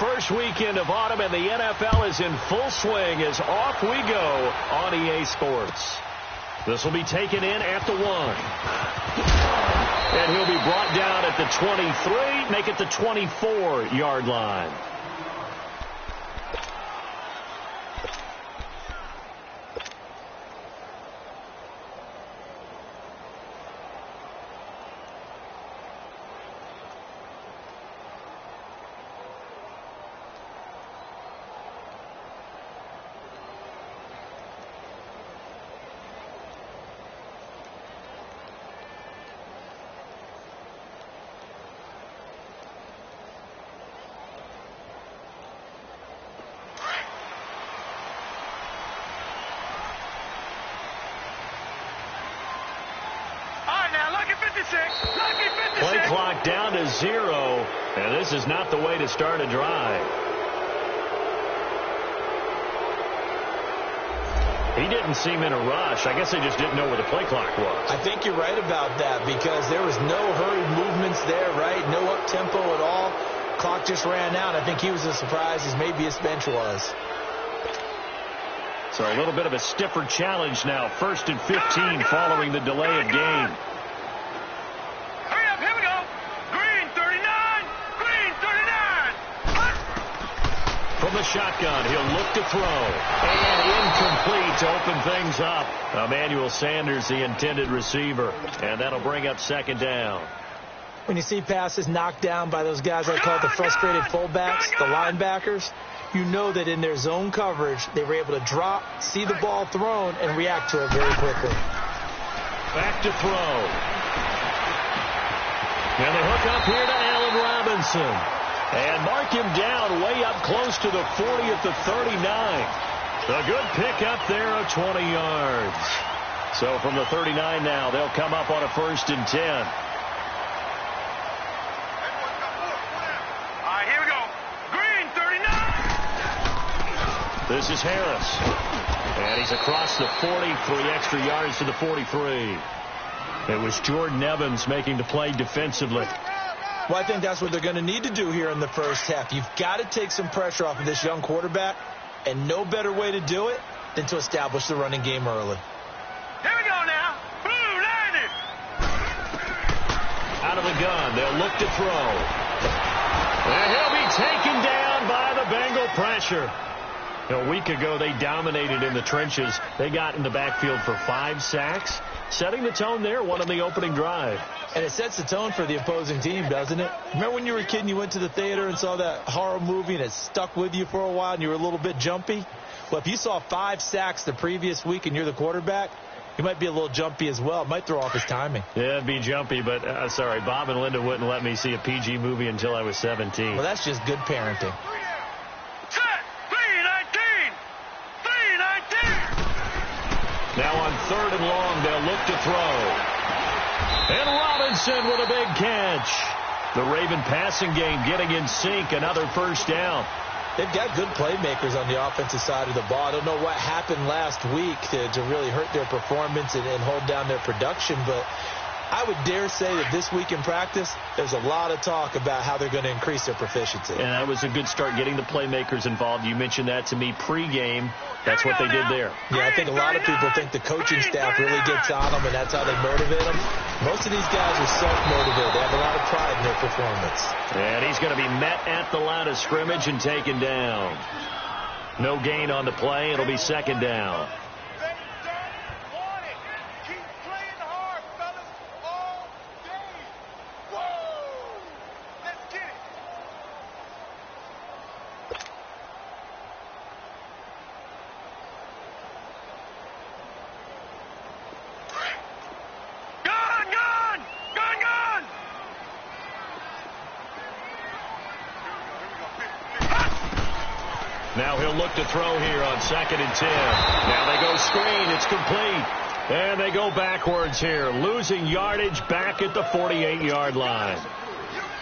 first weekend of autumn, and the NFL is in full swing as off we go on EA Sports. This will be taken in at the 1. And he'll be brought down at the 23, make it the 24-yard line. Play clock down to 0, and this is not the way to start a drive. He didn't seem in a rush. I guess they just didn't know where the play clock was. I think you're right about that because there was no hurried movements there, right? No up-tempo at all. Clock just ran out. I think he was as surprised as maybe his bench was. So a little bit of a stiffer challenge now. 1st and 15 following the delay of game. From the shotgun, he'll look to throw. And incomplete to open things up. Emmanuel Sanders, the intended receiver. And that'll bring up 2nd down. When you see passes knocked down by those guys I call it the frustrated fullbacks, the linebackers, you know that in their zone coverage, they were able to drop, see the ball thrown, and react to it very quickly. Back to throw. And the hook up here to Allen Robinson. And mark him down way up close to the 40 at the 39. A good pick up there of 20 yards. So from the 39 now, they'll come up on a 1st and 10. All right, here we go. Green, 39. This is Harris. And he's across the 40, 3 extra yards to the 43. It was Jordan Evans making the play defensively. Well, I think that's what they're going to need to do here in the first half. You've got to take some pressure off of this young quarterback, and no better way to do it than to establish the running game early. Here we go now. Blue, landed. Out of the gun, they'll look to throw. And he'll be taken down by the Bengal pressure. A week ago, they dominated in the trenches. They got in the backfield for 5 sacks, setting the tone there, one on the opening drive. And it sets the tone for the opposing team, doesn't it? Remember when you were a kid and you went to the theater and saw that horror movie and it stuck with you for a while and you were a little bit jumpy? Well, if you saw 5 sacks the previous week and you're the quarterback, you might be a little jumpy as well. It might throw off his timing. Yeah, it'd be jumpy, but sorry, Bob and Linda wouldn't let me see a PG movie until I was 17. Well, that's just good parenting. Now on 3rd and long, they'll look to throw. And Robinson with a big catch. The Raven passing game getting in sync. Another 1st down. They've got good playmakers on the offensive side of the ball. I don't know what happened last week to really hurt their performance and hold down their production, but I would dare say that this week in practice, there's a lot of talk about how they're going to increase their proficiency. And that was a good start getting the playmakers involved. You mentioned that to me pregame. That's what they did there. Yeah, I think a lot of people think the coaching staff really gets on them, and that's how they motivate them. Most of these guys are self-motivated. They have a lot of pride in their performance. And he's going to be met at the line of scrimmage and taken down. No gain on the play. It'll be 2nd down. Now he'll look to throw here on 2nd and 10. Now they go screen. It's complete. And they go backwards here, losing yardage back at the 48-yard line.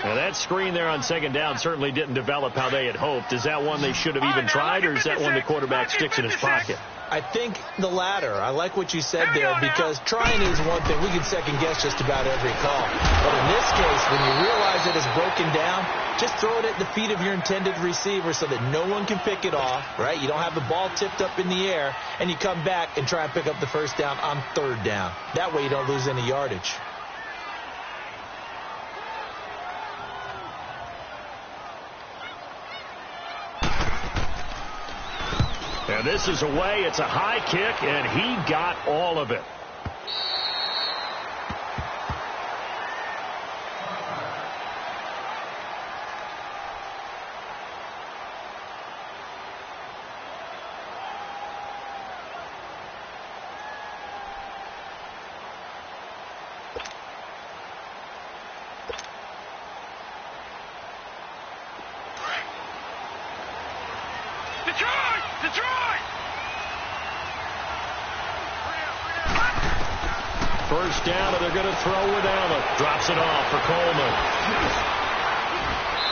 Now that screen there on second down certainly didn't develop how they had hoped. Is that one they should have even tried, or is that one the quarterback sticks in his pocket? I think the latter. I like what you said there, because trying is one thing. We can second-guess just about every call. But in this case, when you realize it is broken down, just throw it at the feet of your intended receiver so that no one can pick it off, right? You don't have the ball tipped up in the air, and you come back and try and pick up the first down on third down. That way you don't lose any yardage. And this is away. It's a high kick, and he got all of it. First down, and they're going to throw with Allen. Drops it off for Coleman.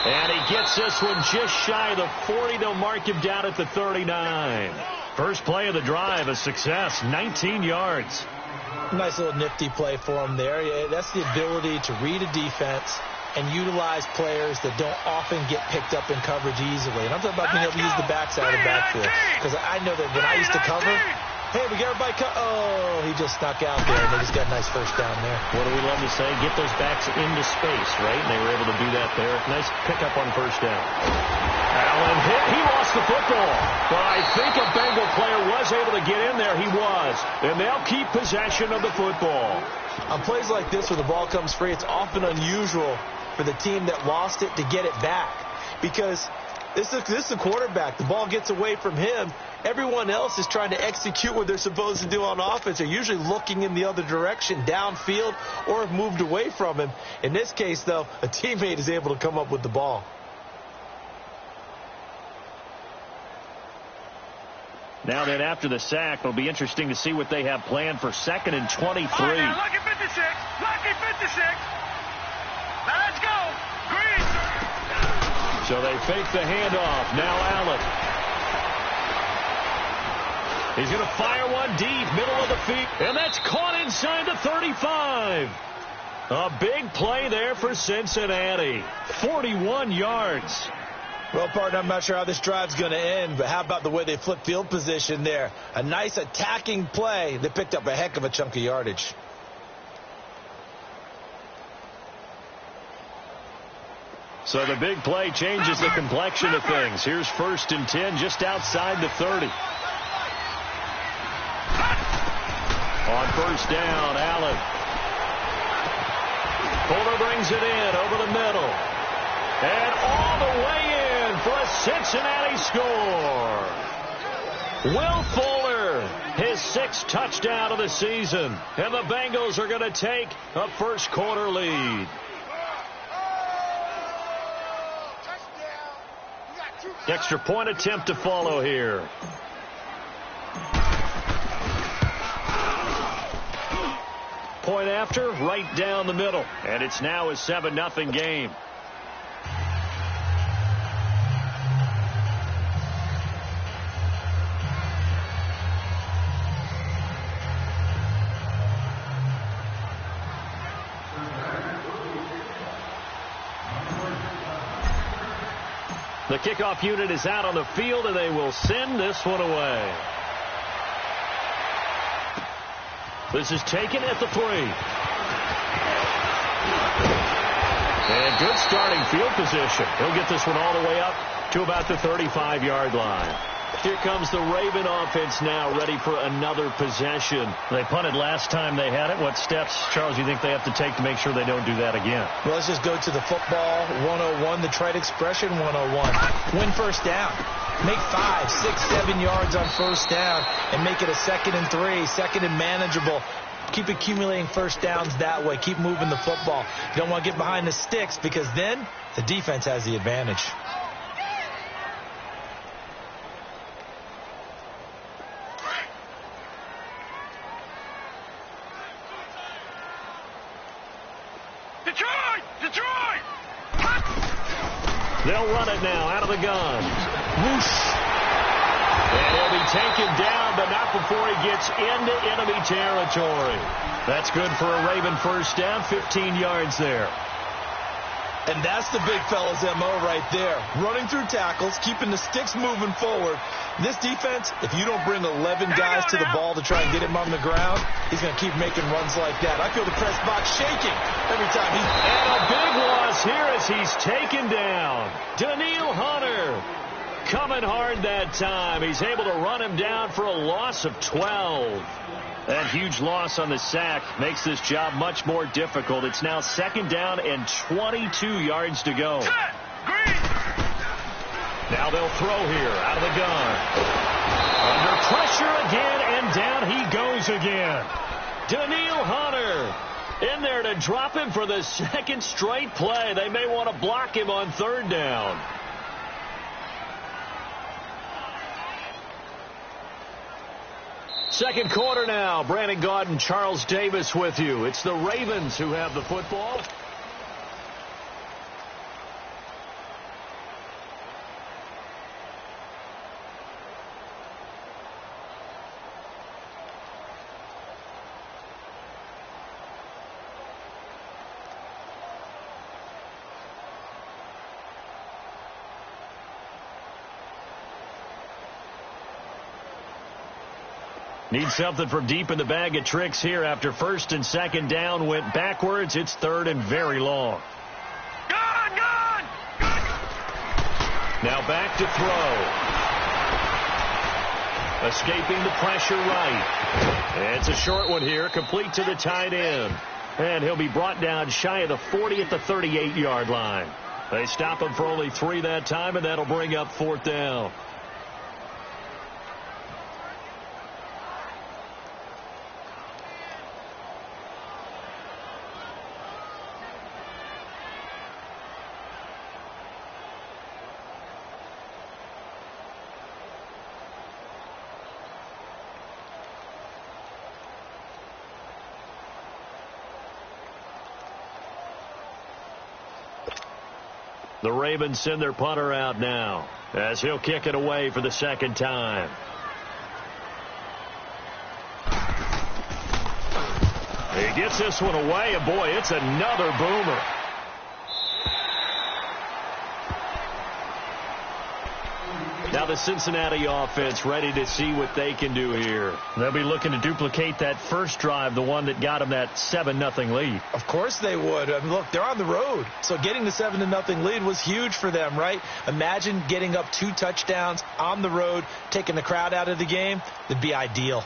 And he gets this one just shy of the 40. They'll mark him down at the 39. First play of the drive, a success, 19 yards. Nice little nifty play for him there. Yeah, that's the ability to read a defense and utilize players that don't often get picked up in coverage easily. And I'm talking about being able to use the backside of the backfield. Because I know that when I used to cover, hey, we got everybody oh, he just snuck out there, and they just got a nice first down there. What do we love to say? Get those backs into space, right? And they were able to do that there. Nice pickup on first down. Allen hit. He lost the football. But I think a Bengal player was able to get in there. He was. And they'll keep possession of the football. On plays like this where the ball comes free, it's often unusual for the team that lost it to get it back. Because this is the quarterback. The ball gets away from him. Everyone else is trying to execute what they're supposed to do on offense. They're usually looking in the other direction, downfield, or have moved away from him. In this case, though, a teammate is able to come up with the ball. Now then, after the sack, it'll be interesting to see what they have planned for 2nd and 23. Lucky 56. Lucky 56. Now let's go. Green. So they fake the handoff. Now Allen. He's going to fire one deep, middle of the field. And that's caught inside the 35. A big play there for Cincinnati. 41 yards. Well, partner, I'm not sure how this drive's going to end, but how about the way they flip field position there? A nice attacking play that picked up a heck of a chunk of yardage. So the big play changes the complexion of things. Here's 1st and 10 just outside the 30. On first down, Allen. Fuller brings it in over the middle. And all the way in for a Cincinnati score. Will Fuller, his 6th touchdown of the season. And the Bengals are going to take a first quarter lead. Extra point attempt to follow here. Point after, right down the middle. And it's now a 7-0 game. The kickoff unit is out on the field, and they will send this one away. This is taken at the 3. And good starting field position. He'll get this one all the way up to about the 35-yard line. Here comes the Raven offense now, ready for another possession. They punted last time they had it. What steps, Charles, do you think they have to take to make sure they don't do that again? Well, let's just go to the football 101, the trade expression 101. Win first down. Make 5, 6, 7 yards on first down and make it a 2nd and 3, 2nd and manageable. Keep accumulating first downs that way. Keep moving the football. You don't want to get behind the sticks because then the defense has the advantage. Detroit! Detroit! They'll run it now out of the gun. Whoosh. And he'll be taken down, but not before he gets into enemy territory. That's good for a Raven first down, 15 yards there. And that's the big fella's MO right there. Running through tackles, keeping the sticks moving forward. This defense, if you don't bring 11 guys to the ball to try and get him on the ground, he's going to keep making runs like that. I feel the press box shaking every time he's... And a big loss here as he's taken down. Daniil Hunter coming hard that time. He's able to run him down for a loss of 12. That huge loss on the sack makes this job much more difficult. It's now second down and 22 yards to go. Now they'll throw here out of the gun. Under pressure again, and down he goes again. Daniil Hunter in there to drop him for the second straight play. They may want to block him on third down. Second quarter now. Brandon Gaud and Charles Davis with you. It's the Ravens who have the football. Need something from deep in the bag of tricks here after first and second down went backwards. It's third and very long. Gone! Now back to throw. Escaping the pressure right. It's a short one here, complete to the tight end. And he'll be brought down shy of the 40 at the 38-yard line. They stop him for only 3 that time, and that'll bring up fourth down. The Ravens send their punter out now as he'll kick it away for the second time. He gets this one away, and boy, it's another boomer. Now the Cincinnati offense ready to see what they can do here. They'll be looking to duplicate that first drive, the one that got them that 7-0 lead. Of course they would. I mean, look, they're on the road. So getting the 7-0 lead was huge for them, right? Imagine getting up 2 touchdowns on the road, taking the crowd out of the game. That'd be ideal.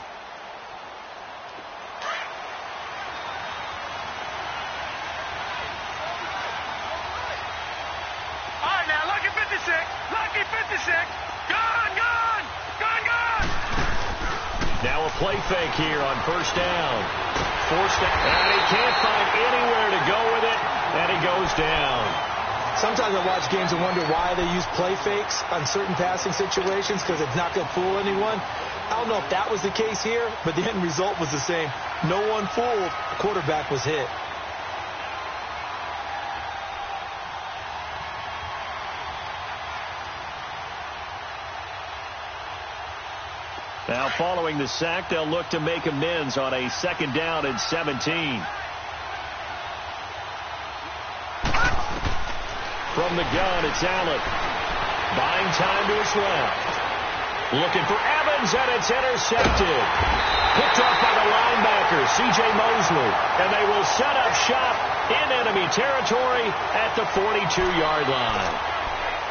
All right, now, lucky 56. Lucky 56. Gone! Now a play fake here on first down. Forced down. And he can't find anywhere to go with it, and he goes down. Sometimes I watch games and wonder why they use play fakes on certain passing situations, because it's not going to fool anyone. I don't know if that was the case here, but the end result was the same. No one fooled. The quarterback was hit. Now following the sack, they'll look to make amends on a second down and 17. From the gun, it's Allen. Buying time to his left. Looking for Evans, and it's intercepted. Picked off by the linebacker, C.J. Mosley. And they will set up shop in enemy territory at the 42-yard line.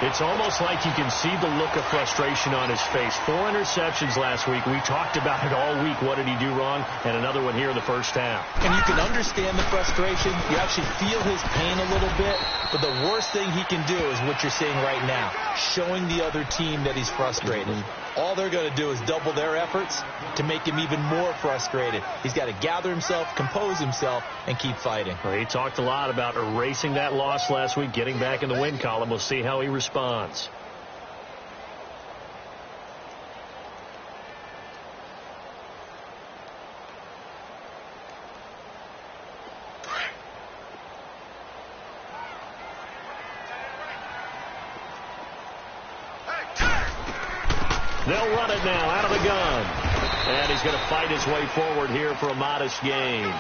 It's almost like you can see the look of frustration on his face. 4 interceptions last week. We talked about it all week. What did he do wrong? And another one here in the first half. And you can understand the frustration. You actually feel his pain a little bit. But the worst thing he can do is what you're seeing right now, showing the other team that he's frustrated. All they're going to do is double their efforts to make him even more frustrated. He's got to gather himself, compose himself, and keep fighting. Well, he talked a lot about erasing that loss last week, getting back in the win column. We'll see how he responds. They'll run it now out of the gun. And he's going to fight his way forward here for a modest gain.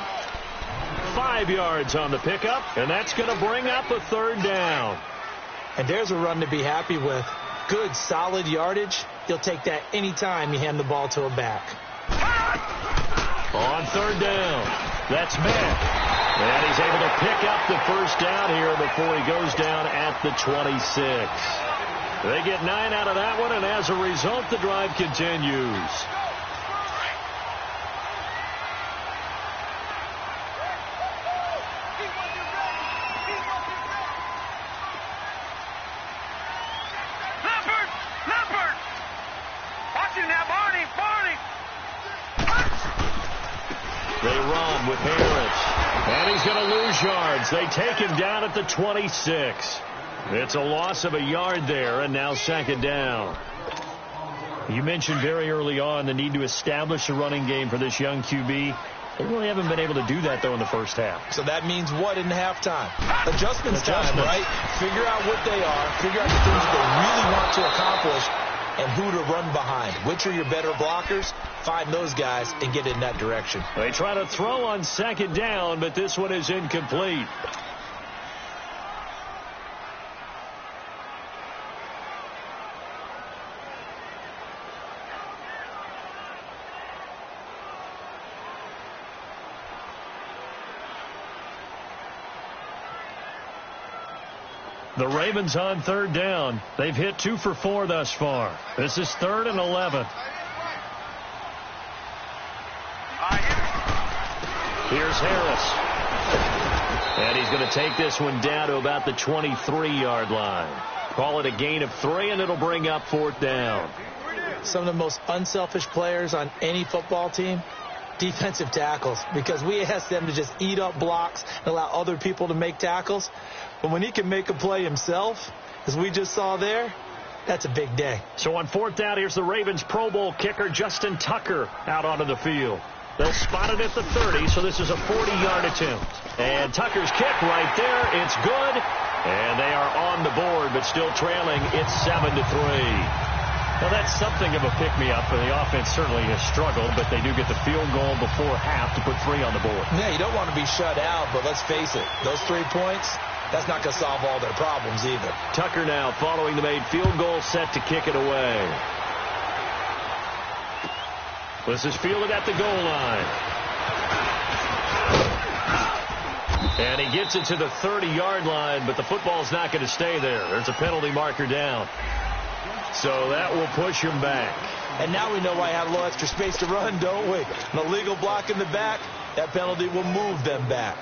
5 yards on the pickup, and that's going to bring up a 3rd down. And there's a run to be happy with. Good, solid yardage. You'll take that anytime you hand the ball to a back. On 3rd down, that's met. And he's able to pick up the 1st down here before he goes down at the 26. They get 9 out of that one, and as a result, the drive continues. They run with Harris. And he's going to lose yards. They take him down at the 26. It's a loss of a yard there, and now 2nd down. You mentioned very early on the need to establish a running game for this young QB. They really haven't been able to do that, though, in the first half. So that means what in halftime? Adjustments time, right? Figure out what they are. Figure out the things they really want to accomplish and who to run behind. Which are your better blockers? Find those guys and get in that direction. They try to throw on 2nd down, but this one is incomplete. The Ravens on 3rd down. They've hit 2 for 4 thus far. This is 3rd and 11. Here's Harris. And he's going to take this one down to about the 23-yard line. Call it a gain of 3, and it'll bring up 4th down. Some of the most unselfish players on any football team, defensive tackles, because we ask them to just eat up blocks and allow other people to make tackles. But when he can make a play himself, as we just saw there, that's a big day. So on 4th down, here's the Ravens Pro Bowl kicker Justin Tucker out onto the field. They'll spot it at the 30, so this is a 40-yard attempt. And Tucker's kick right there. It's good. And they are on the board, but still trailing. It's 7-3. Well, that's something of a pick-me-up, and the offense certainly has struggled, but they do get the field goal before half to put 3 on the board. Yeah, you don't want to be shut out, but let's face it, those 3 points, that's not going to solve all their problems either. Tucker now following the made field goal, set to kick it away. This is fielded at the goal line. And he gets it to the 30-yard line, but the football's not going to stay there. There's a penalty marker down. So that will push him back. And now we know why I have a little extra space to run, don't we? An illegal block in the back, that penalty will move them back.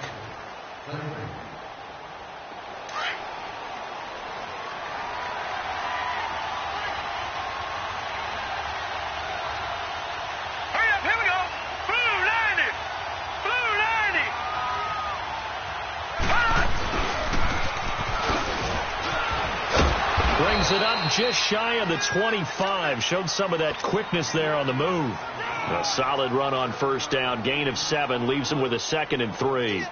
Brings it up just shy of the 25. Showed some of that quickness there on the move. A solid run on 1st down. Gain of 7. Leaves him with a 2nd and 3.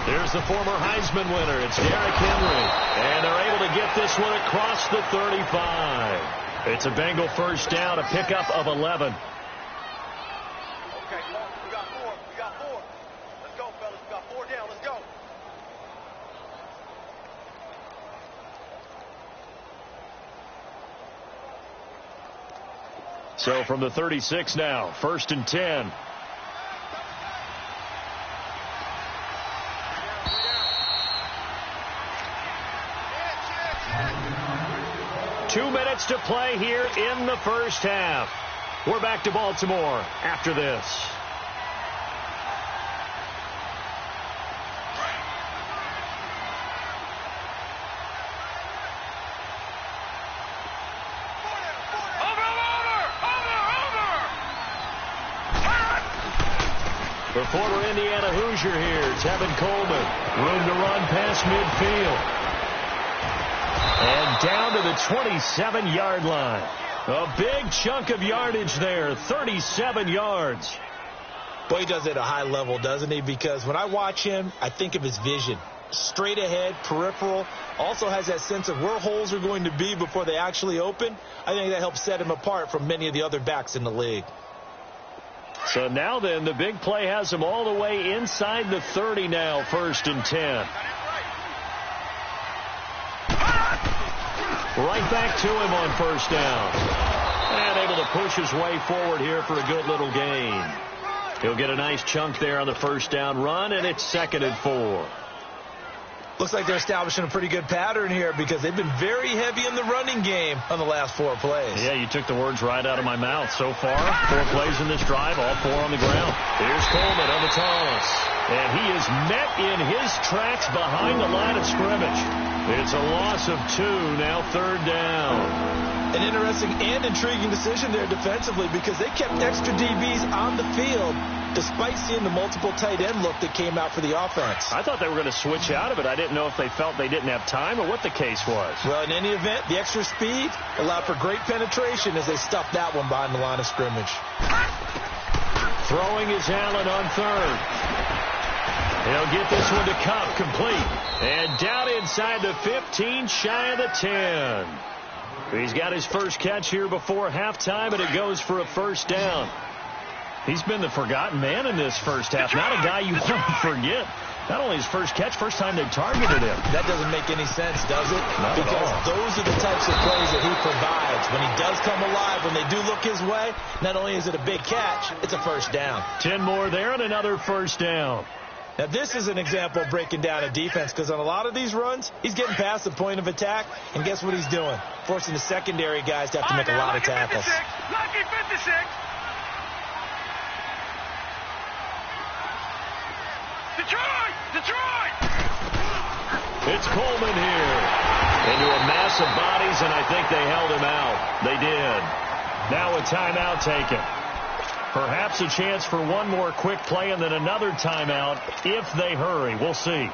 There's the former Heisman winner. It's Derrick Henry. And they're able to get this one across the 35. It's a Bengal 1st down, a pickup of 11. Okay, we got 4. We got 4. Let's go, fellas. We got 4 down. Let's go. So from the 36 now, 1st and 10. To play here in the 1st half. We're back to Baltimore after this. The former Indiana Hoosier here, Tevin Coleman. Room to run past midfield. And down to the 27-yard line. A big chunk of yardage there, 37 yards. Boy, he does it at a high level, doesn't he? Because when I watch him, I think of his vision. Straight ahead, peripheral. Also has that sense of where holes are going to be before they actually open. I think that helps set him apart from many of the other backs in the league. So now then, the big play has him all the way inside the 30 now, 1st and 10. Right back to him on 1st down. And able to push his way forward here for a good little gain. He'll get a nice chunk there on the 1st down run, and it's 2nd and 4. Looks like they're establishing a pretty good pattern here because they've been very heavy in the running game on the last 4 plays. Yeah, you took the words right out of my mouth. So far, 4 plays in this drive, all 4 on the ground. Here's Coleman on the toss. And he is met in his tracks behind the line of scrimmage. It's a loss of 2, now 3rd down. An interesting and intriguing decision there defensively because they kept extra DBs on the field despite seeing the multiple tight end look that came out for the offense. I thought they were going to switch out of it. I didn't know if they felt they didn't have time or what the case was. Well, in any event, the extra speed allowed for great penetration as they stuffed that one behind the line of scrimmage. Throwing is Allen on 3rd. He'll get this one to Cup, complete. And down inside the 15, shy of the 10. He's got his first catch here before halftime, and it goes for a 1st down. He's been the forgotten man in this first half. Not a guy you want to forget. Not only his first catch, first time they targeted him. That doesn't make any sense, does it? Not because at all. Those are the types of plays that he provides. When he does come alive, when they do look his way, not only is it a big catch, it's a 1st down. 10 more there and another 1st down. Now, this is an example of breaking down a defense because on a lot of these runs, he's getting past the point of attack, and guess what he's doing? Forcing the secondary guys to have to make a lot of tackles. Lucky 56. Detroit! It's Coleman here. Into a mass of bodies, and I think they held him out. They did. Now a timeout taken. Perhaps a chance for one more quick play and then another timeout if they hurry. We'll see.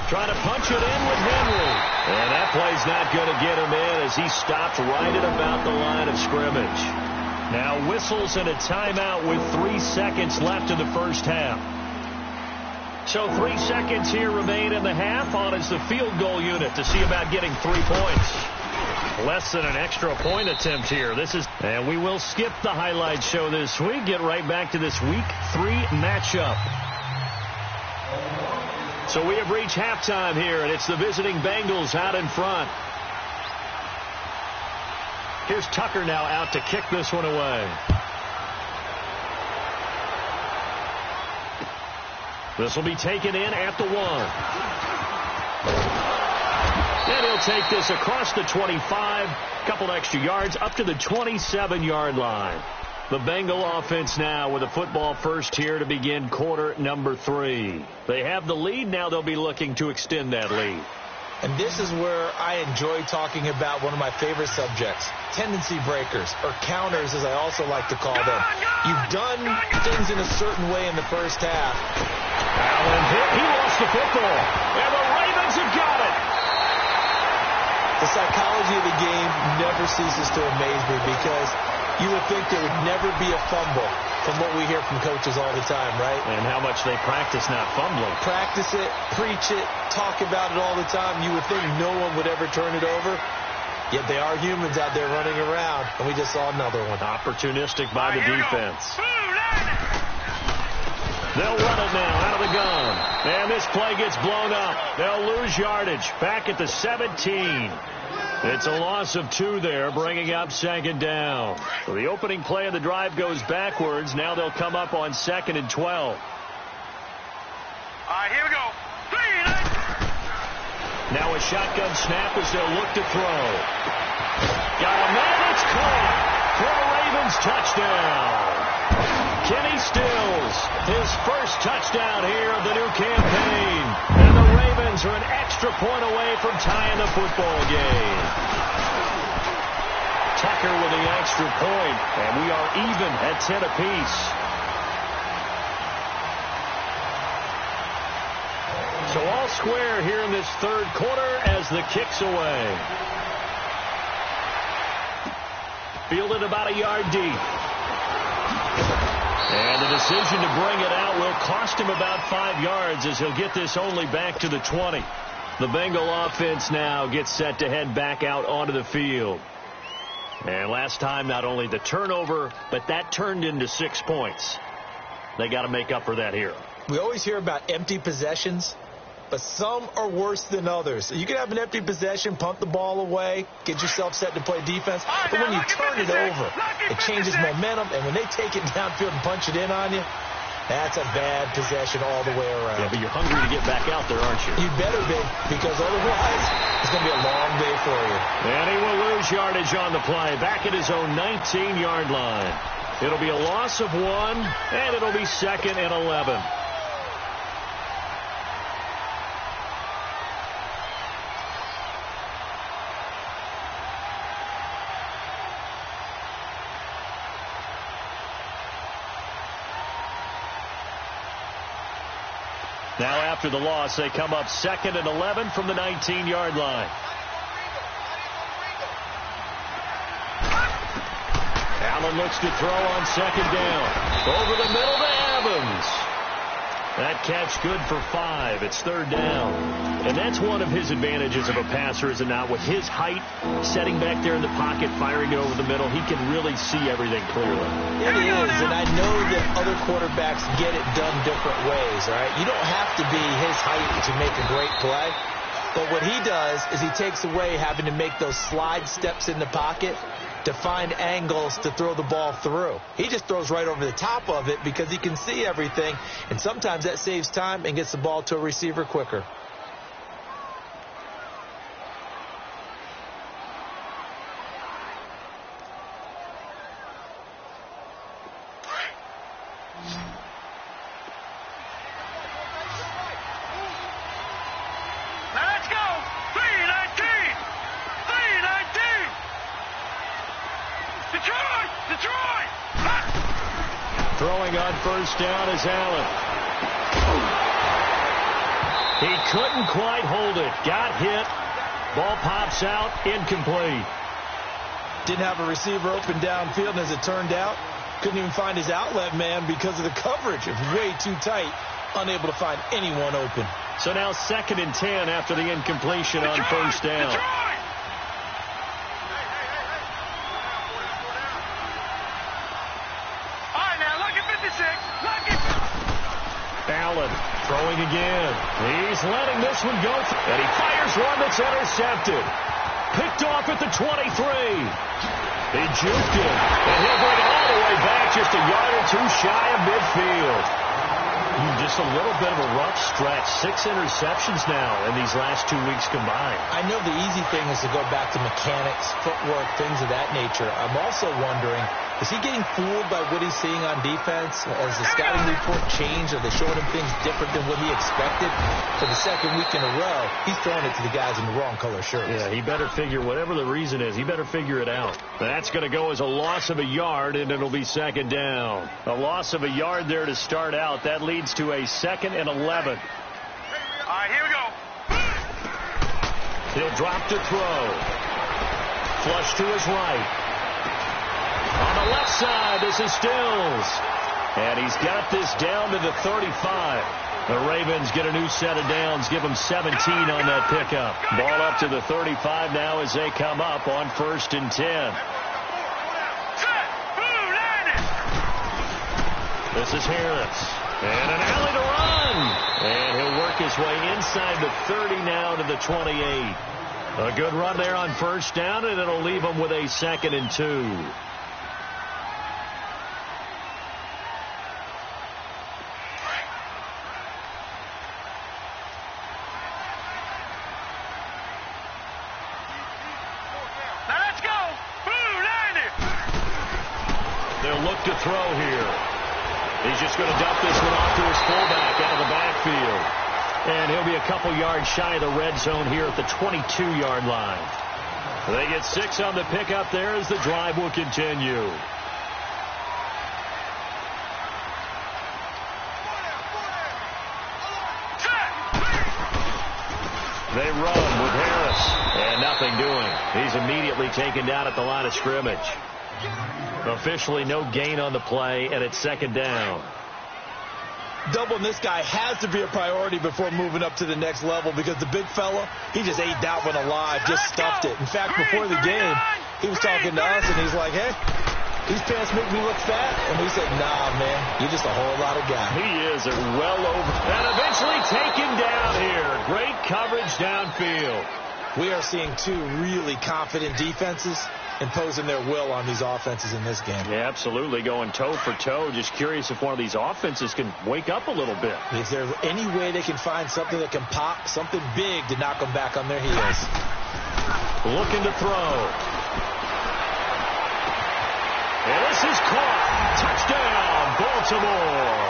Trying to punch it in with Henry. And that play's not going to get him in as he stopped right at about the line of scrimmage. Now whistles and a timeout with 3 seconds left in the first half. So 3 seconds here remain in the half on as the field goal unit to see about getting 3 points. Less than an extra point attempt here. And we will skip the highlight show this week. Get right back to this week 3 matchup. So we have reached halftime here, and it's the visiting Bengals out in front. Here's Tucker now out to kick this one away. This will be taken in at the 1. And he'll take this across the 25, couple extra yards, up to the 27-yard line. The Bengal offense now with a football first here to begin quarter number 3. They have the lead. Now they'll be looking to extend that lead. And this is where I enjoy talking about one of my favorite subjects, tendency breakers, or counters as I also like to call them. You've done things in a certain way in the first half. Allen hit. He lost the football. And the Ravens have got it. The psychology of the game never ceases to amaze me because you would think there would never be a fumble from what we hear from coaches all the time, right? And how much they practice not fumbling. Practice it, preach it, talk about it all the time. You would think no one would ever turn it over. Yet they are humans out there running around, and we just saw another one. Opportunistic by the defense. They'll run it now out of the gun. And this play gets blown up. They'll lose yardage back at the 17. It's a loss of 2 there, bringing up 2nd down. So the opening play of the drive goes backwards. Now they'll come up on 2nd and 12. All right, here we go. Now a shotgun snap as they'll look to throw. Got a man, it's caught for a Ravens touchdown. Kenny Stills, his first touchdown here of the new campaign. And the Ravens are an extra point away from tying the football game. Tucker with the extra point, and we are even at 10 apiece. So all square here in this third quarter as the kick's away. Fielded about a yard deep. And the decision to bring it out will cost him about 5 yards as he'll get this only back to the 20. The Bengal offense now gets set to head back out onto the field. And last time, not only the turnover, but that turned into 6 points. They got to make up for that here. We always hear about empty possessions, but some are worse than others. You can have an empty possession, punt the ball away, get yourself set to play defense, but when you turn it over, it changes momentum, and when they take it downfield and punch it in on you, that's a bad possession all the way around. Yeah, but you're hungry to get back out there, aren't you? You better be, because otherwise it's going to be a long day for you. And he will lose yardage on the play, back at his own 19-yard line. It'll be a loss of 1, and it'll be 2nd and 11. Now after the loss, they come up 2nd and 11 from the 19-yard line. Allen looks to throw on 2nd down. Over the middle to Evans. That catch good for 5. It's 3rd down. And that's one of his advantages of a passer, is it not? With his height, setting back there in the pocket, firing it over the middle, he can really see everything clearly. It is, and I know that other quarterbacks get it done different ways, all right? You don't have to be his height to make a great play. But what he does is he takes away having to make those slide steps in the pocket to find angles to throw the ball through. He just throws right over the top of it because he can see everything, and sometimes that saves time and gets the ball to a receiver quicker. Throwing on 1st down is Allen. He couldn't quite hold it. Got hit. Ball pops out. Incomplete. Didn't have a receiver open downfield, and as it turned out, couldn't even find his outlet man because of the coverage. It was way too tight. Unable to find anyone open. So now 2nd and 10 after the incompletion on 1st down. Allen throwing again. He's letting this one go. And he fires one that's intercepted. Picked off at the 23. They juked him. And he'll bring it all the way back, just a yard or 2 shy of midfield. Just a little bit of a rough stretch. 6 interceptions now in these last 2 weeks combined. I know the easy thing is to go back to mechanics, footwork, things of that nature. I'm also wondering, is he getting fooled by what he's seeing on defense? Has the scouting report changed? Are they showing him things different than what he expected? For the 2nd week in a row, he's throwing it to the guys in the wrong color shirts. Yeah, he better figure, whatever the reason is, he better figure it out. That's going to go as a loss of a yard, and it'll be 2nd down. A loss of a yard there to start out. That leads to a 2nd and 11. All right, here we go. He'll drop to throw. Flush to his right. On the left side, this is Stills. And he's got this down to the 35. The Ravens get a new set of downs, give them 17 on that pickup. Ball up to the 35 now as they come up on 1st and 10. This is Harris. And an alley to run. And he'll work his way inside the 30 now to the 28. A good run there on 1st down, and it'll leave him with a 2nd and 2. They'll look to throw here. He's just going to dump this one off to his fullback out of the backfield. And he'll be a couple yards shy of the red zone here at the 22-yard line. They get 6 on the pickup there as the drive will continue. They run with Harris, and nothing doing. He's immediately taken down at the line of scrimmage. Officially no gain on the play, and it's 2nd down. Doubling this guy has to be a priority before moving up to the next level because the big fella, he just ate that one alive, just stuffed it. In fact, before the game, he was talking to us, and he's like, hey, these pants make me look fat. And we said, nah, man, you're just a whole lot of guy. He is well over. And eventually taken down here. Great coverage downfield. We are seeing 2 really confident defenses imposing their will on these offenses in this game. Yeah, absolutely, going toe for toe. Just curious if one of these offenses can wake up a little bit. Is there any way they can find something that can pop, something big to knock them back on their heels? Looking to throw. And this is caught. Touchdown, Baltimore.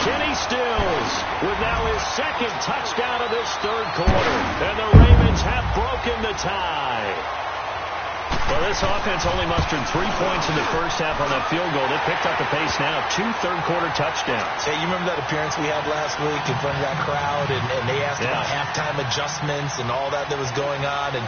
Kenny Stills with now his 2nd touchdown of this 3rd quarter. And the Ravens have broken the tie. Well, this offense only mustered 3 points in the first half on that field goal. They picked up the pace now. 2 third-quarter touchdowns. Hey, you remember that appearance we had last week in front of that crowd, and they asked about halftime adjustments and all that was going on. And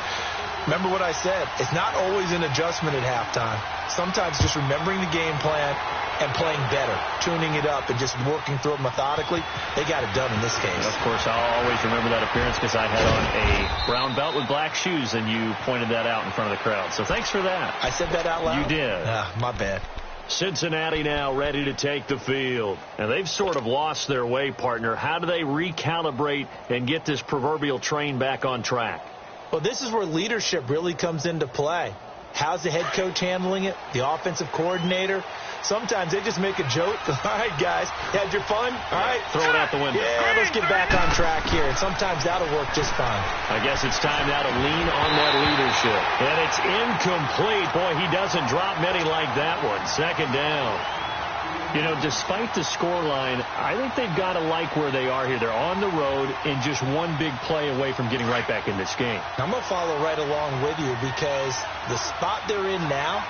remember what I said. It's not always an adjustment at halftime. Sometimes just remembering the game plan and playing better, tuning it up, and just working through it methodically. They got it done in this case. Of course, I'll always remember that appearance because I had on a brown belt with black shoes, and you pointed that out in front of the crowd. So thanks for that. I said that out loud? You did. My bad. Cincinnati now ready to take the field. And they've sort of lost their way, partner. How do they recalibrate and get this proverbial train back on track? Well, this is where leadership really comes into play. How's the head coach handling it? The offensive coordinator? Sometimes they just make a joke. All right, guys, you had your fun? All right. Throw it out the window. Yeah, let's get back on track here. And sometimes that'll work just fine. I guess it's time now to lean on that leadership. And it's incomplete. Boy, he doesn't drop many like that one. 2nd down. You know, despite the scoreline, I think they've got to like where they are here. They're on the road and just one big play away from getting right back in this game. I'm going to follow right along with you because the spot they're in now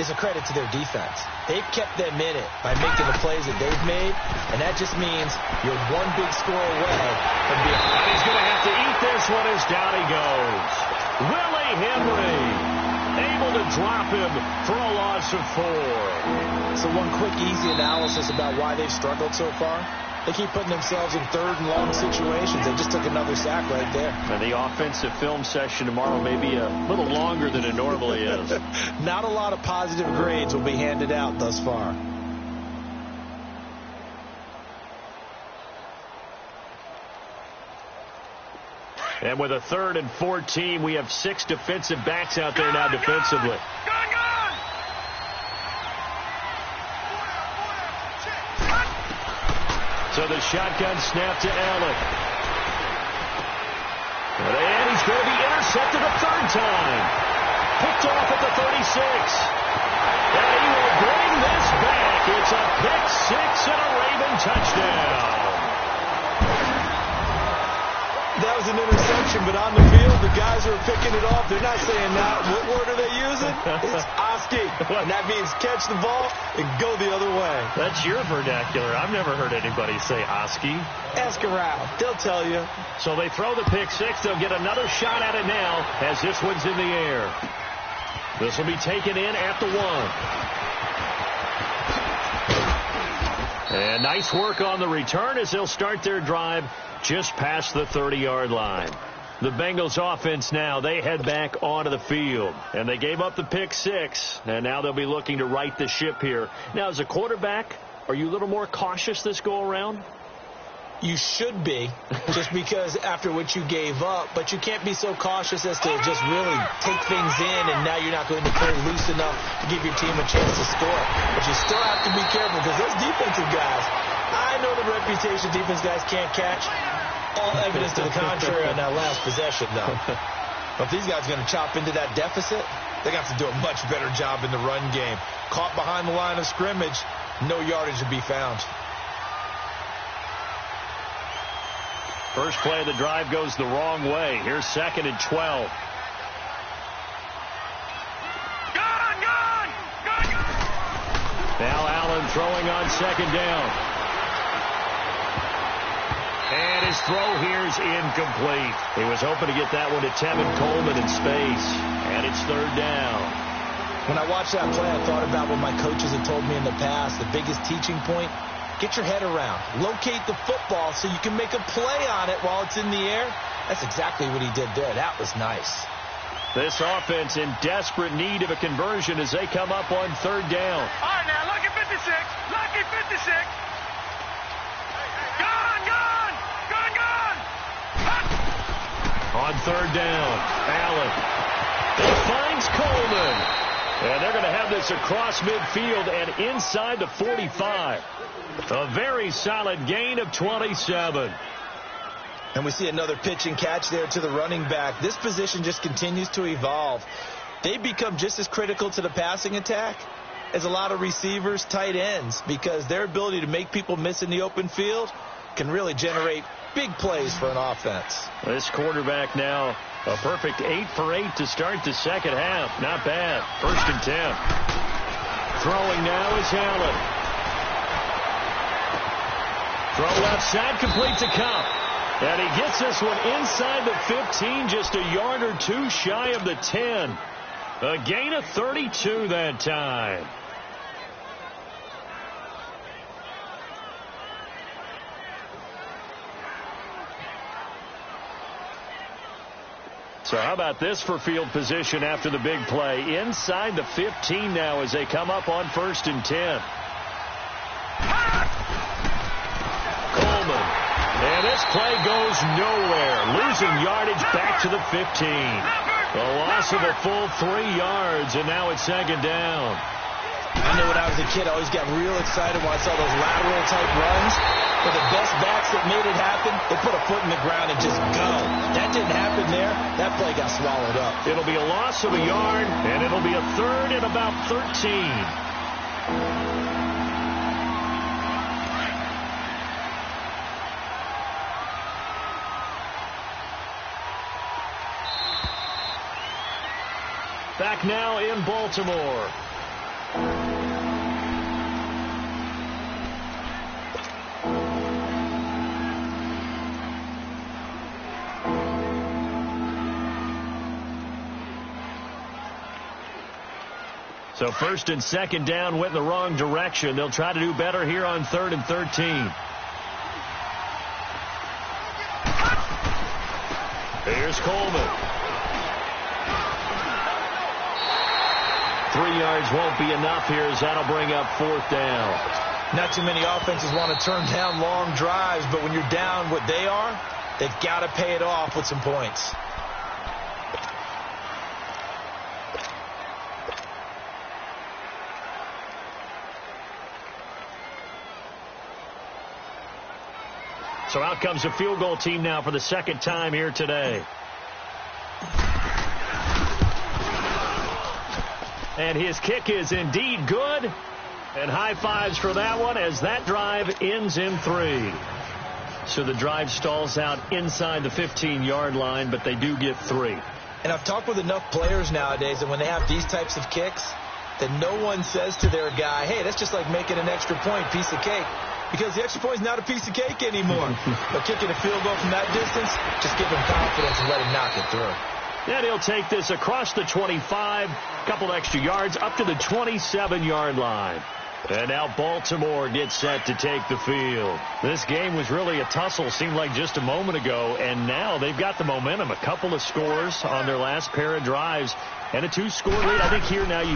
is a credit to their defense. They've kept them in it by making the plays that they've made, and that just means you're one big score away from being... And he's going to have to eat this one as down he goes. Willie Henry able to drop him for a loss of 4. So one quick, easy analysis about why they've struggled so far. They keep putting themselves in 3rd and long situations. They just took another sack right there. And the offensive film session tomorrow may be a little longer than it normally is. Not a lot of positive grades will be handed out thus far. And with a 3rd and 14, we have 6 defensive backs out there now defensively. So the shotgun snap to Allen. And he's going to be intercepted a 3rd time. Picked off at the 36. And he will bring this back. It's a pick 6 and a Raven touchdown. That was an interception, but on the field, the guys who are picking it off, they're not saying that. What word are they using? It's Oski. And that means catch the ball and go the other way. That's your vernacular. I've never heard anybody say Oski. Ask around. They'll tell you. So they throw the pick 6. They'll get another shot at it now as this one's in the air. This will be taken in at the 1. And nice work on the return as they'll start their drive just past the 30-yard line. The Bengals offense now, they head back onto the field. And they gave up the pick 6, and now they'll be looking to right the ship here. Now, as a quarterback, are you a little more cautious this go-around? You should be, just because after what you gave up, but you can't be so cautious as to just really take things in, and now you're not going to play loose enough to give your team a chance to score. But you still have to be careful because those defensive guys, I know the reputation defense guys can't catch. All evidence to the contrary on that last possession, though. But if these guys are going to chop into that deficit, they got to do a much better job in the run game. Caught behind the line of scrimmage, no yardage to be found. First play of the drive goes the wrong way. Here's 2nd and 12. throwing on second down. And his throw here is incomplete. He was hoping to get that one to Tevin Coleman in space. And it's third down. When I watched that play, I thought about what my coaches had told me in the past. The biggest teaching point, get your head around. Locate the football so you can make a play on it while it's in the air. That's exactly what he did there. That was nice. This offense in desperate need of a conversion as they come up on third down. All right, now, lucky 56. Lucky 56. Gone, gone. Gone, gone. On third down, Allen. It finds Coleman. And they're going to have this across midfield and inside the 45. A very solid gain of 27. And we see another pitch and catch there to the running back. This position just continues to evolve. They become just as critical to the passing attack as a lot of receivers, tight ends, because their ability to make people miss in the open field can really generate big plays for an offense. This quarterback now a perfect 8 for 8 to start the second half. Not bad. First and 10. Throwing now is Allen. Throw left side, complete to Cup. And he gets this one inside the 15, just a yard or two shy of the 10. A gain of 32 that time. So how about this for field position after the big play? Inside the 15 now as they come up on first and 10. Coleman. And this play goes nowhere. Losing yardage back to the 15. A loss of a full 3 yards, and now it's second down. I know when I was a kid, I always got real excited when I saw those lateral-type runs. For the best backs that made it happen, they put a foot in the ground and just go. That didn't happen there. That play got swallowed up. It'll be a loss of a yard, and it'll be a third and about 13. Back now in Baltimore. So first and second down went in the wrong direction. They'll try to do better here on 3rd and 13. Here's Coleman. 3 yards won't be enough here as that'll bring up 4th down. Not too many offenses want to turn down long drives, but when you're down what they are, they've got to pay it off with some points. So out comes a field goal team now for the second time here today. And his kick is indeed good. And high fives for that one as that drive ends in 3. So the drive stalls out inside the 15-yard line, but they do get 3. And I've talked with enough players nowadays that when they have these types of kicks, that no one says to their guy, hey, that's just like making an extra point, piece of cake. Because the extra point is not a piece of cake anymore. But kicking a field goal from that distance, just give him confidence and let him knock it through. And he'll take this across the 25, couple extra yards, up to the 27-yard line. And now Baltimore gets set to take the field. This game was really a tussle, seemed like just a moment ago, and now they've got the momentum. A couple of scores on their last pair of drives and a 2-score lead. I think here now you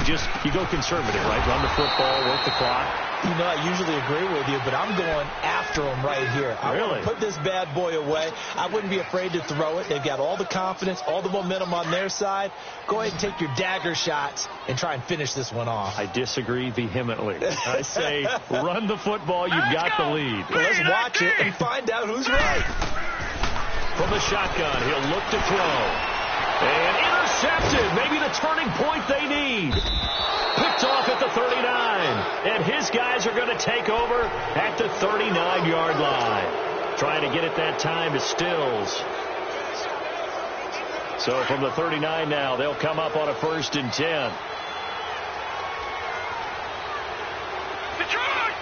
go conservative, right? Run the football, work the clock. You know, I usually agree with you, but I'm going after them right here. I want to put this bad boy away. I wouldn't be afraid to throw it. They've got all the confidence, all the momentum on their side. Go ahead and take your dagger shots and try and finish this one off. I disagree vehemently. I say run the football. You've got the lead. Well, let's watch it and find out who's right. From the shotgun, he'll look to throw. And intercepted. Maybe the turning point they need. Picked off at the 39. And his guys are going to take over at the 39-yard line. Trying to get it that time to Stills. So from the 39 now, they'll come up on a 1st and 10. Detroit!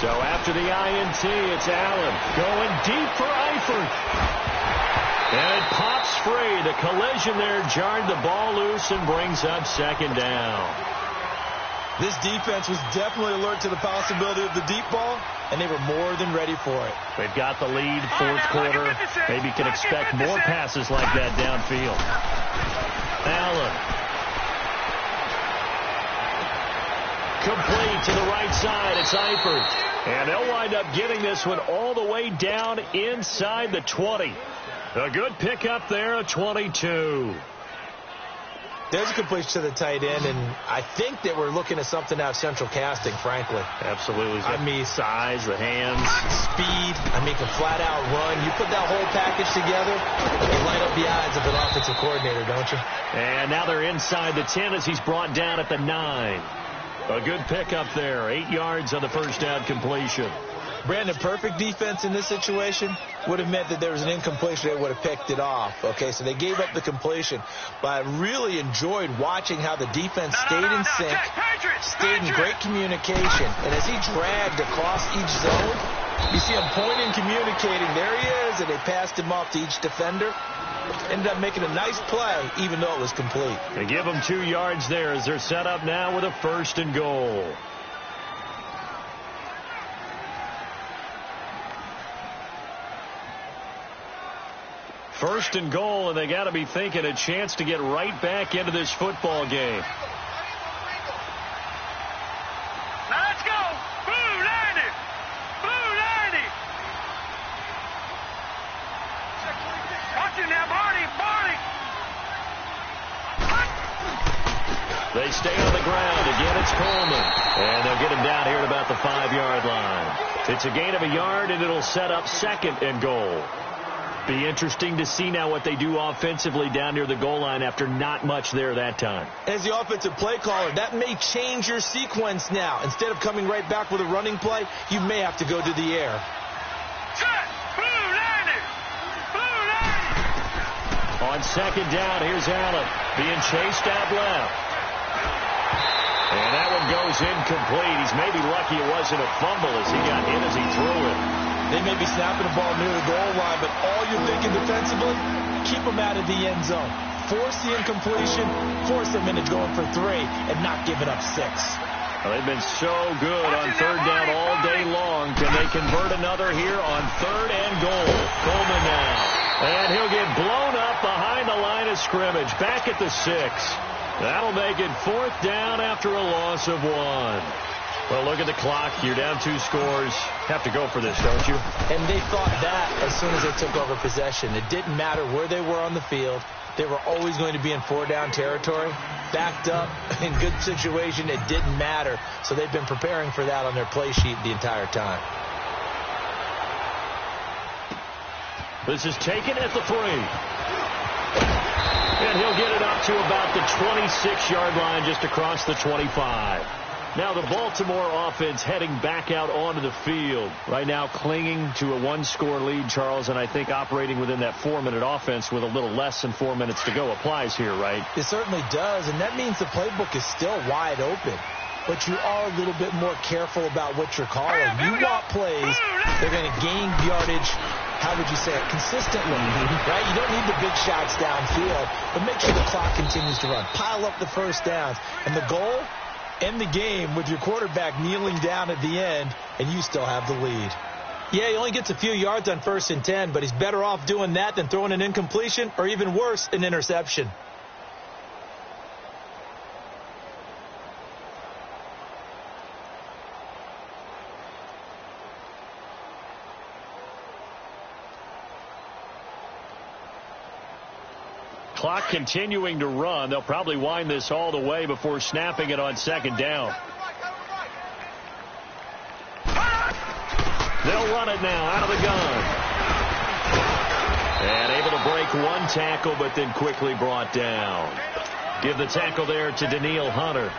So after the INT, it's Allen going deep for Eifert. And it pops free. The collision there jarred the ball loose and brings up second down. This defense was definitely alert to the possibility of the deep ball, and they were more than ready for it. They've got the lead, fourth quarter. Maybe can expect more passes like that downfield. Allen. Complete to the right side. It's Eifert. And they'll wind up getting this one all the way down inside the 20. A good pickup there, a 22. There's a completion to the tight end, and I think that we're looking at something out of central casting, frankly. Absolutely. I mean, size, the hands. Speed. I mean, can flat out run. You put that whole package together, you light up the eyes of an offensive coordinator, don't you? And now they're inside the 10 as he's brought down at the 9. A good pickup there. 8 yards on the first down completion. Brandon, perfect defense in this situation would have meant that there was an incompletion. They would have picked it off. Okay, so they gave up the completion. But I really enjoyed watching how the defense stayed in sync, stayed in great communication. And as he dragged across each zone, you see him pointing, communicating. There he is, and they passed him off to each defender. Ended up making a nice play, even though it was complete. They give him 2 yards there as they're set up now with a 1st and goal. First and goal, and they got to be thinking a chance to get right back into this football game. Now let's go. Blue 90. Blue 90. Watch it now, Barney. Barney. They stay on the ground. Again, it's Coleman. And they'll get him down here at about the 5-yard line. It's a gain of a yard, and it'll set up 2nd and goal. Be interesting to see now what they do offensively down near the goal line after not much there that time. As the offensive play caller, that may change your sequence now. Instead of coming right back with a running play, you may have to go to the air. Set. Blue 90. Blue 90. On 2nd down, here's Allen being chased out left. And that one goes incomplete. He's maybe lucky it wasn't a fumble as he got hit as he threw it. They may be snapping the ball near the goal line, but all you're thinking defensively, keep them out of the end zone. Force the incompletion, force them into going for 3, and not giving up 6. Well, they've been so good on 3rd down all day long. Can they convert another here on 3rd and goal? Coleman now. And he'll get blown up behind the line of scrimmage. Back at the 6. That'll make it 4th down after a loss of 1. Well, look at the clock. You're down 2 scores. Have to go for this, don't you? And they thought that as soon as they took over possession. It didn't matter where they were on the field. They were always going to be in 4-down territory. Backed up, in good situation, it didn't matter. So they've been preparing for that on their play sheet the entire time. This is taken at the 3. And he'll get it up to about the 26-yard line just across the 25. Now the Baltimore offense heading back out onto the field. Right now clinging to a 1-score lead, Charles, and I think operating within that 4-minute offense with a little less than 4 minutes to go applies here, right? It certainly does, and that means the playbook is still wide open. But you are a little bit more careful about what you're calling. You want plays, they're going to gain yardage, how would you say it, consistently, right? You don't need the big shots downfield, but make sure the clock continues to run. Pile up the first downs. And the goal? End the game with your quarterback kneeling down at the end, and you still have the lead. Yeah, he only gets a few yards on 1st and 10, but he's better off doing that than throwing an incompletion, or even worse, an interception. Clock continuing to run. They'll probably wind this all the way before snapping it on 2nd down. They'll run it now out of the gun. And able to break 1 tackle, but then quickly brought down. Give the tackle there to Daniil Hunter.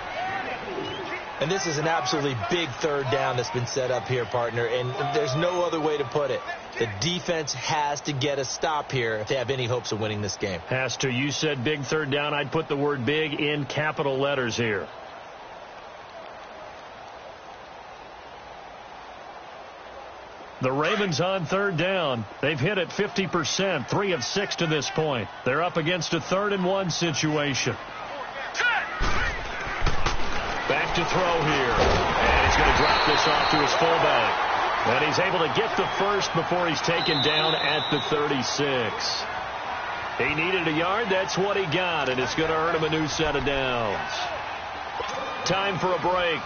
And this is an absolutely big 3rd down that's been set up here, partner, and there's no other way to put it. The defense has to get a stop here if they have any hopes of winning this game. Has to. You said big 3rd down. I'd put the word big in capital letters here. The Ravens on third down. They've hit it 50%, 3 of 6 to this point. They're up against a 3rd and 1 situation. Back to throw here. And he's going to drop this off to his fullback. And he's able to get the first before he's taken down at the 36. He needed a yard. That's what he got, and it's going to earn him a new set of downs. Time for a break.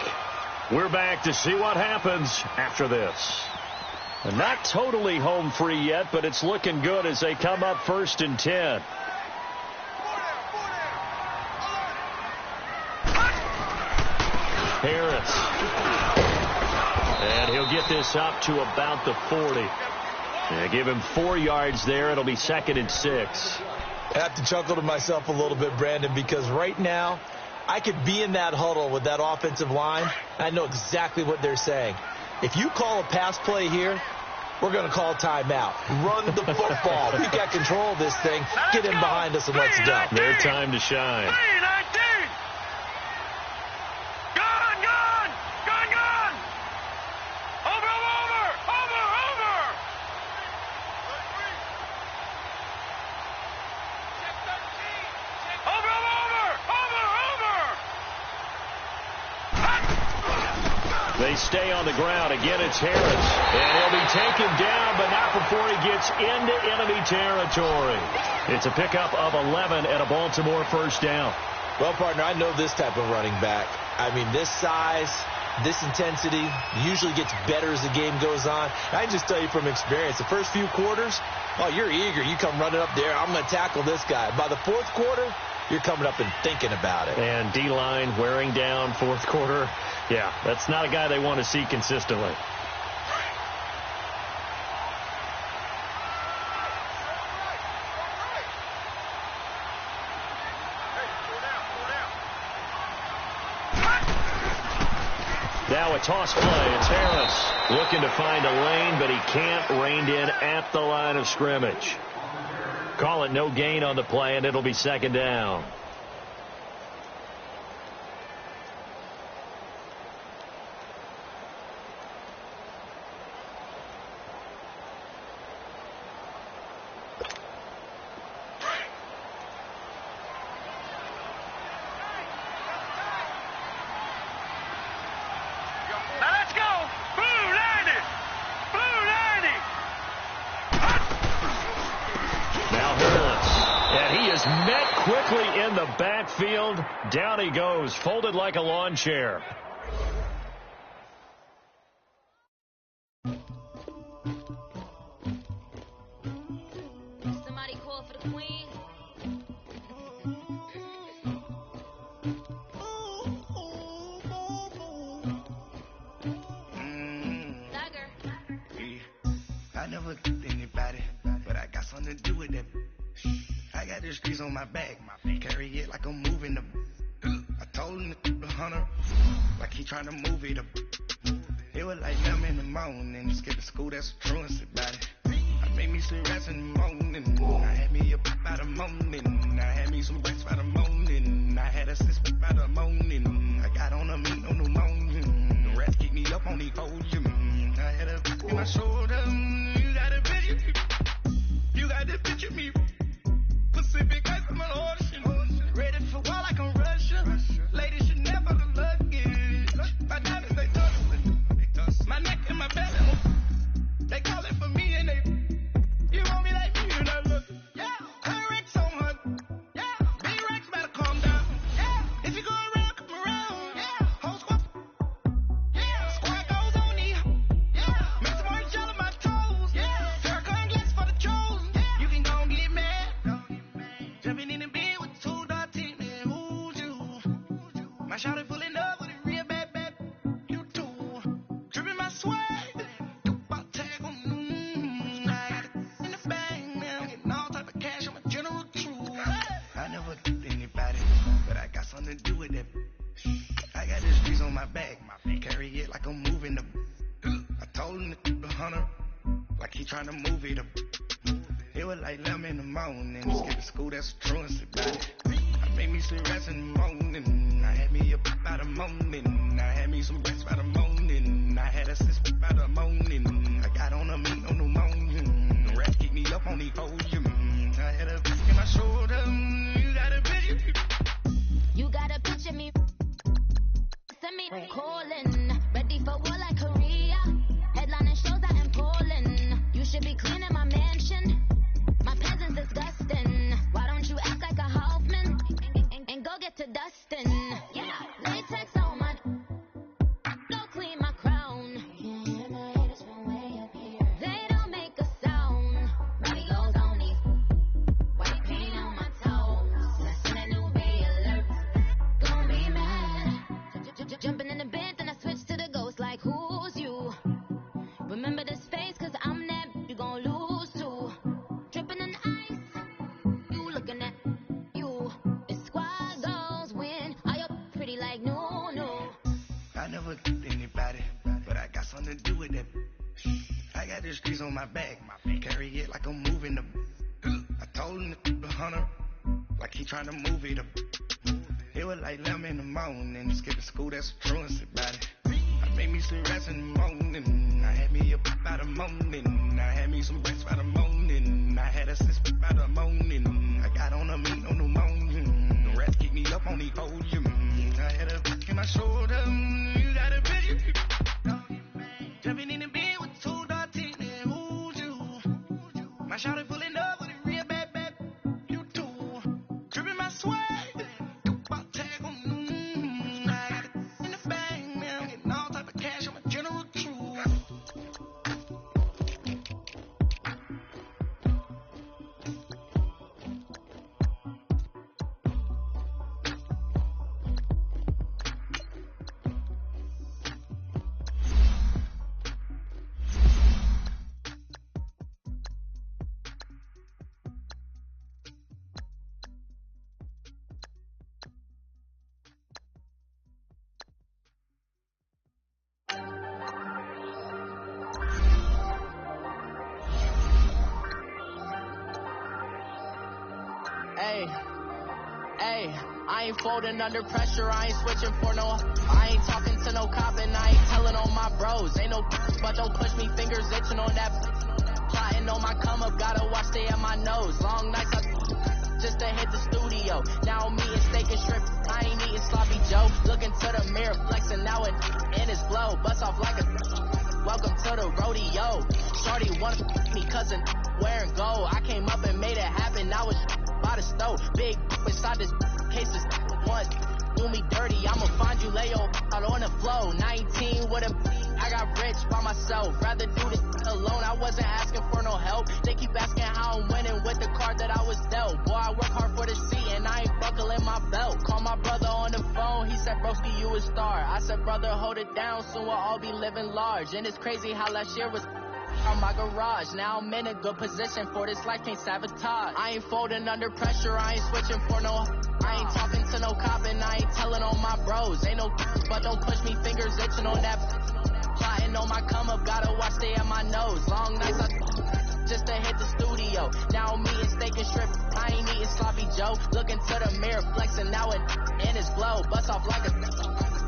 We're back to see what happens after this. Not totally home free yet, but it's looking good as they come up 1st and 10. Harris. And he'll get this up to about the 40. And give him 4 yards there. It'll be 2nd and 6. I have to chuckle to myself a little bit, Brandon, because right now I could be in that huddle with that offensive line. I know exactly what they're saying. If you call a pass play here, we're going to call timeout. Run the football. We got control of this thing. Get in behind us and let's go. Their time to shine. They stay on the ground. Again, it's Harris. And he'll be taken down, but not before he gets into enemy territory. It's a pickup of 11 and a Baltimore 1st down. Well, partner, I know this type of running back. I mean, this size, this intensity usually gets better as the game goes on. I can just tell you from experience, the first few quarters, oh, you're eager. You come running up there. I'm going to tackle this guy. By the 4th quarter, you're coming up and thinking about it. And D-line wearing down 4th quarter. Yeah, that's not a guy they want to see consistently. Now a toss play. It's Harris looking to find a lane, but he can't. Reined in at the line of scrimmage. Call it no gain on the play, and it'll be 2nd down. Backfield, down he goes, folded like a lawn chair. Somebody call for the queen. I never did anybody, but I got something to do with that. I got the streets on my back, carry it like I'm moving them. I told him the hunter, like he trying to move it up. It was like them in the morning, skip to school, that's a truancy about it. I made me some rats in the morning, I had me a pop by the morning, I had me some rats by the morning, I had a sis by the morning, I got on a meat on the morning, the rats keep me up on the ocean, I had a pop in my shoulder, you got a picture, you got the picture me. Pacific ice from an ocean. Ready for war like I'm Russia. Ladies should never look lucky. My diamonds, they tussle. My neck and my belly. They call it for me and they. You want me like me and I look. Yeah. Rex on her. Yeah. Big Rex better calm down. Yeah. If you go around, come around. Yeah. Whole squad. Yeah. Squad goes on me. Yeah. Make some orange gel on my toes. Yeah. Farrakhan glass for the trolls. Yeah. You can go and get mad. Jumping in the bed with 2 dark teeth, man, who's you? My shawty pulling up with a real bad, you too. Dripping my swag, about tag on, I got it in the bag, man, getting all type of cash, I'm a general true. I never did anybody, but I got something to do with that. I got the streets on my back, carry it like I'm moving them. I told him the hunter, like he trying to move it up. It was like 11 in the morning, skip to school, that's a truancy about it. I made me some rats in the morning, I had me a pop by the morning, I had me some rats by the morning, I had a sis by the morning, I got on a to dustin'. Yeah, latex on my flow, clean my crown. You can hear my haters from way up here. They don't make a sound. Money goes on these white paint on my toes. Lesson a new bay alert. Gonna be mad. Jumping in the bed, then I switch to the ghost like who's you? Remember this face, cause I'm that you gon' lose too. Dripping in ice, you looking at you. It's squad goals win. Are you pretty like no? I never did anybody, but I got something to do with that. I got the streets on my back, carry it like I'm moving the. I told him the hunter, like he trying to move it up. It was like 11 in the morning, skipping school, that's a truancy about it. I made me some rest in the morning, I had me a pop out of morning, I had me some breast by the morning, I had a sis by the morning, I got on a meat on the morning, the rats keep me up on the podium, I had a back in my shoulder, you got a video, jumping in the bed with 2 daughters, and who's you? My shawty pulling up with a real bad, you too, dripping my swag. Hey, I ain't folding under pressure, I ain't switching for no. I ain't talking to no cop and I ain't telling on my bros. Ain't no but don't push me, fingers itching on that. Plotting on my come up, gotta watch stay at my nose. Long nights just to hit the studio. Now I'm eating steak and shrimp, I ain't eating sloppy Joe. Looking to the mirror, flexing now it in his blow. Bust off like a welcome to the rodeo. Shorty wanna me cousin wearing gold. I came up and made it happen, I was by the stove. Big inside this case is one. Do me dirty, I'ma find you, lay your out on the flow. 19 with a I got rich by myself. Rather do this alone, I wasn't asking for no help. They keep asking how I'm winning with the card that I was dealt. Boy, I work hard for the seat and I ain't buckling my belt. Call my brother on the phone, he said, broski, you a star. I said, brother, hold it down, soon we'll all be living large. And it's crazy how last year was on my garage. Now I'm in a good position for this life, can't sabotage. I ain't folding under pressure, I ain't switching for no. I ain't talking to no cop and I ain't telling on my bros. Ain't no but don't push me, fingers itching on that. Plotting on my come up, gotta watch stay at my nose. Long nights just to hit the studio. Now I'm eating steak and shrimp, I ain't eating sloppy Joe. Looking to the mirror, flexing now it in his blow. Bust off like a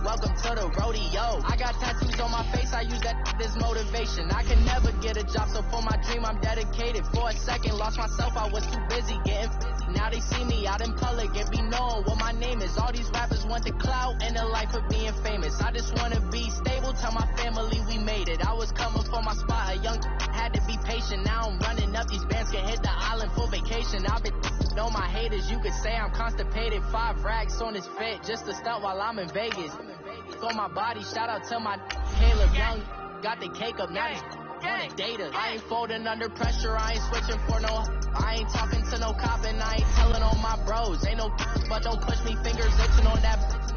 welcome to the rodeo. I got tattoos on my face, I use that as motivation. I can never get a job, so for my dream I'm dedicated. For a second, lost myself, I was too busy getting now they see me out in public and be knowing what my name is. All these rappers want the clout and the life of being famous. I just wanna be stable, tell my family we made it. I was coming for my spot, a young had to be patient. Now I'm running up, these bands can hit the island for vacation. I've been know my haters, you could say I'm constipated. 5 racks on his fit, just to stunt while I'm in Vegas. For my body, shout out to my Caleb Young, got the cake up, now he's on the data. I ain't folding under pressure, I ain't switching for no. I ain't talking to no cop and I ain't telling on my bros. Ain't no but don't push me, fingers itching on that.